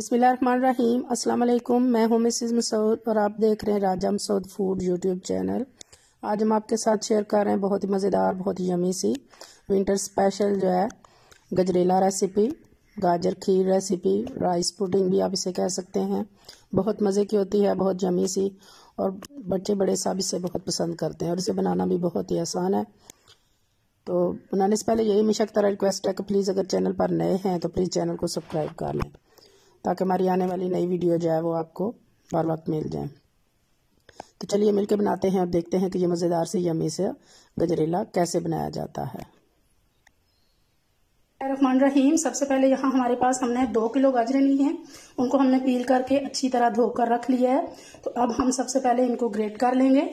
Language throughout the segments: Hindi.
बिस्मिल्लाहिर्रहमानिर्रहीम। अस्सलाम वालेकुम। मैं हूं मिसेस मसूद और आप देख रहे हैं राजा मसूद फूड यूट्यूब चैनल। आज हम आपके साथ शेयर कर रहे हैं बहुत ही मज़ेदार, बहुत ही यमी सी विंटर स्पेशल जो है गजरेला रेसिपी, गाजर खीर रेसिपी, राइस पुडिंग भी आप इसे कह सकते हैं। बहुत मज़े की होती है, बहुत यमी सी, और बच्चे बड़े सब इसे बहुत पसंद करते हैं और इसे बनाना भी बहुत ही आसान है। तो बनाने से पहले यही मिशक तरह रिक्वेस्ट है कि प्लीज़ अगर चैनल पर नए हैं तो प्लीज़ चैनल को सब्सक्राइब कर लें ताकि हमारी आने वाली नई वीडियो जो है वो आपको बार वक्त मिल जाए। तो चलिए मिलकर बनाते हैं और देखते हैं कि ये मज़ेदार से यमी से गजरेला कैसे बनाया जाता है। रहमान रहीम। सबसे पहले यहाँ हमारे पास हमने 2 किलो गाजरें ली हैं, उनको हमने पील करके अच्छी तरह धोकर रख लिया है। तो अब हम सबसे पहले इनको ग्रेट कर लेंगे।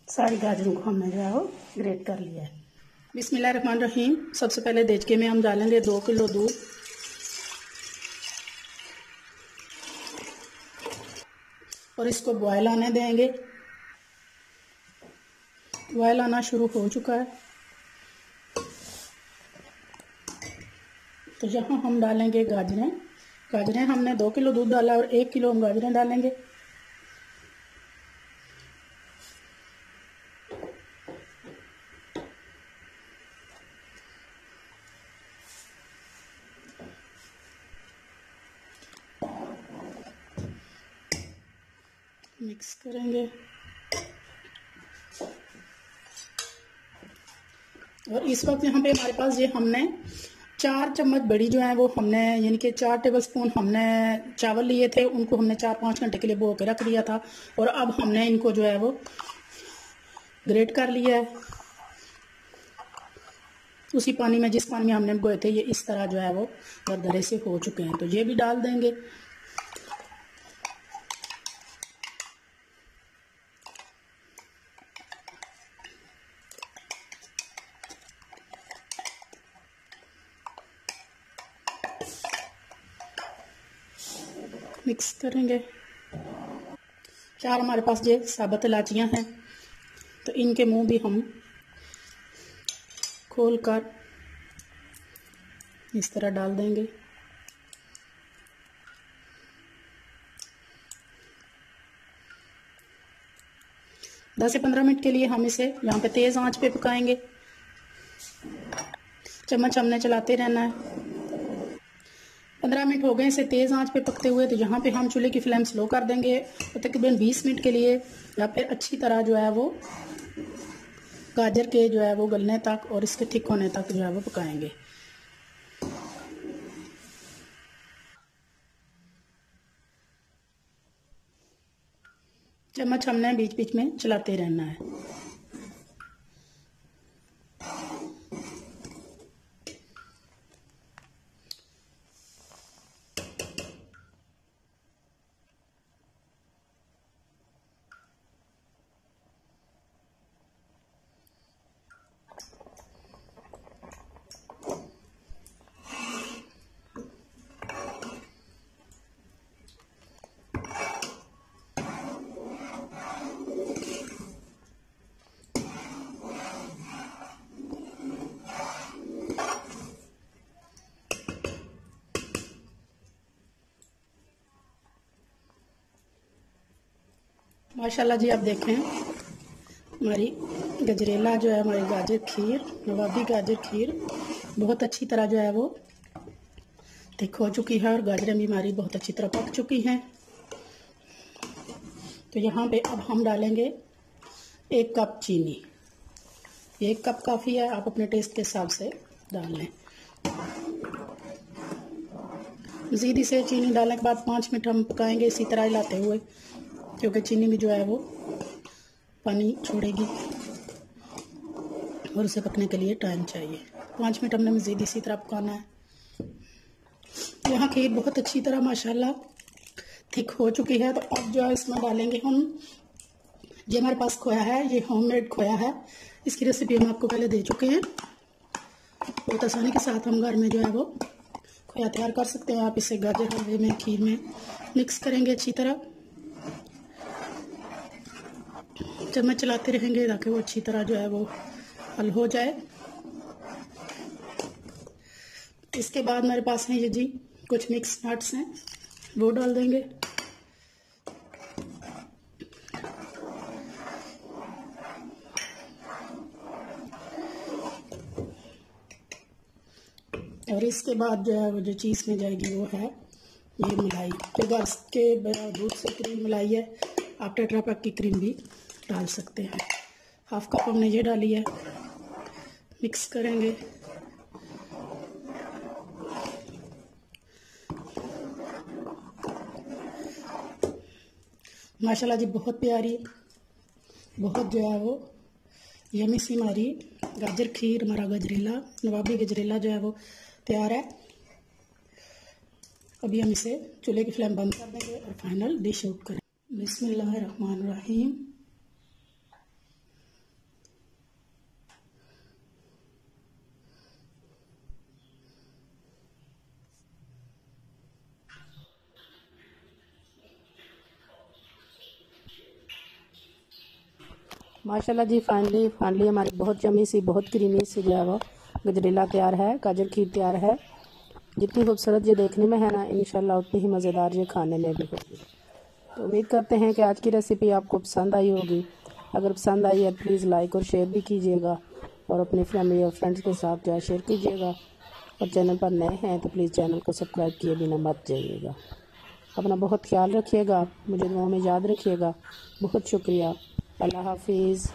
सारी गाजरों को हमने जो है वो ग्रेट कर लिया है। बिस्मिल्लाहिर्रहमानिर्रहीम। सबसे पहले देचके में हम डालेंगे 2 किलो दूध, और इसको बॉयल आने देंगे। बॉयल आना शुरू हो चुका है, तो यहाँ हम डालेंगे गाजरें। गाजरें हमने 2 किलो दूध डाला और 1 किलो हम गाजरें डालेंगे। मिक्स करेंगे और इस वक्त यहाँ पे हमारे पास ये हमने 4 चम्मच बड़ी जो है वो हमने, यानी कि 4 टेबलस्पून हमने चावल लिए थे, उनको हमने 4-5 घंटे के लिए बो के रख दिया था। और अब हमने इनको जो है वो ग्रेट कर लिया है उसी पानी में जिस पानी में हमने बोए थे। ये इस तरह जो है वो दरदरे से हो चुके हैं, तो ये भी डाल देंगे। मिक्स करेंगे। 4 हमारे पास ये साबुत इलायचियाँ हैं, तो इनके मुंह भी हम खोलकर इस तरह डाल देंगे। दस से 15 मिनट के लिए हम इसे यहाँ पे तेज़ आंच पे पकाएंगे। चम्मच हमने चलाते रहना है। 15 मिनट हो गए इसे तेज़ आंच पे पकते हुए, तो यहाँ पे हम चूल्हे की फ्लेम स्लो कर देंगे और तकरीबन 20 मिनट के लिए, या फिर अच्छी तरह जो है वो गाजर के जो है वो गलने तक और इसके थिक होने तक जो है वो पकाएंगे। चम्मच हमने बीच बीच में चलाते रहना है। माशाल्लाह जी, आप देखें हमारी गजरेला जो है, हमारी गाजर खीर, नवाबी गाजर खीर बहुत अच्छी तरह जो है वो थिक हो चुकी है और गाजरें भी हमारी बहुत अच्छी तरह पक चुकी हैं। तो यहाँ पे अब हम डालेंगे 1 कप चीनी। 1 कप काफ़ी है, आप अपने टेस्ट के हिसाब से डाल लें। मज़ीद इसे चीनी डालने के बाद 5 मिनट हम पकाएंगे इसी तरह हिलाते हुए, क्योंकि चीनी भी जो है वो पानी छोड़ेगी और उसे पकने के लिए टाइम चाहिए। 5 मिनट हमने मज़ीद इसी तरह पकाना है। यहाँ खीर बहुत अच्छी तरह माशाल्लाह थिक हो चुकी है। तो अब जो है इसमें डालेंगे हम, ये हमारे पास खोया है, ये होममेड खोया है। इसकी रेसिपी हम आपको पहले दे चुके हैं। बहुत आसानी के साथ हम घर में जो है वो खोया तैयार कर सकते हैं। आप इसे गाजर हलवे में, खीर में मिक्स करेंगे अच्छी तरह। चम्मच चलाते रहेंगे ताकि वो अच्छी तरह जो है वो हल हो जाए। इसके बाद मेरे पास है ये जी कुछ मिक्स नट्स हैं, वो डाल देंगे। और इसके बाद जो है वो जो चीज़ में जाएगी वो है ये मलाई। तो घर के दूध से क्रीम मलाई है, आप टेट्रा पैक की क्रीम भी डाल सकते हैं। हाफ कप हमने ये डाली है, मिक्स करेंगे। माशाल्लाह जी बहुत प्यारी, बहुत जो है वो यमी सी हमारी गाजर खीर, हमारा गजरेला, नवाबी गजरेला जो है वो तैयार है। अभी हम इसे चूल्हे की फ्लेम बंद कर देंगे और फाइनल डिश आउट करें। बिस्मिल्लाहिर्रहमानिर्रहीम। माशाल्लाह जी फाइनली हमारी बहुत यमी सी, बहुत क्रीमी सी जो है वो गजरेला तैयार है, गाजर खीर तैयार है। जितनी खूबसूरत ये देखने में है ना, इंशाल्लाह उतनी ही मज़ेदार ये खाने में भी होगी। तो उम्मीद करते हैं कि आज की रेसिपी आपको पसंद आई होगी। अगर पसंद आई है प्लीज़ लाइक और शेयर भी कीजिएगा और अपनी फैमिली और फ्रेंड्स के साथ जो है शेयर कीजिएगा। और चैनल पर नए हैं तो प्लीज़ चैनल को सब्सक्राइब किए बिना मत जाइएगा। अपना बहुत ख्याल रखिएगा, मुझे दुआ में याद रखिएगा। बहुत शुक्रिया। अल्लाह हाफिज़।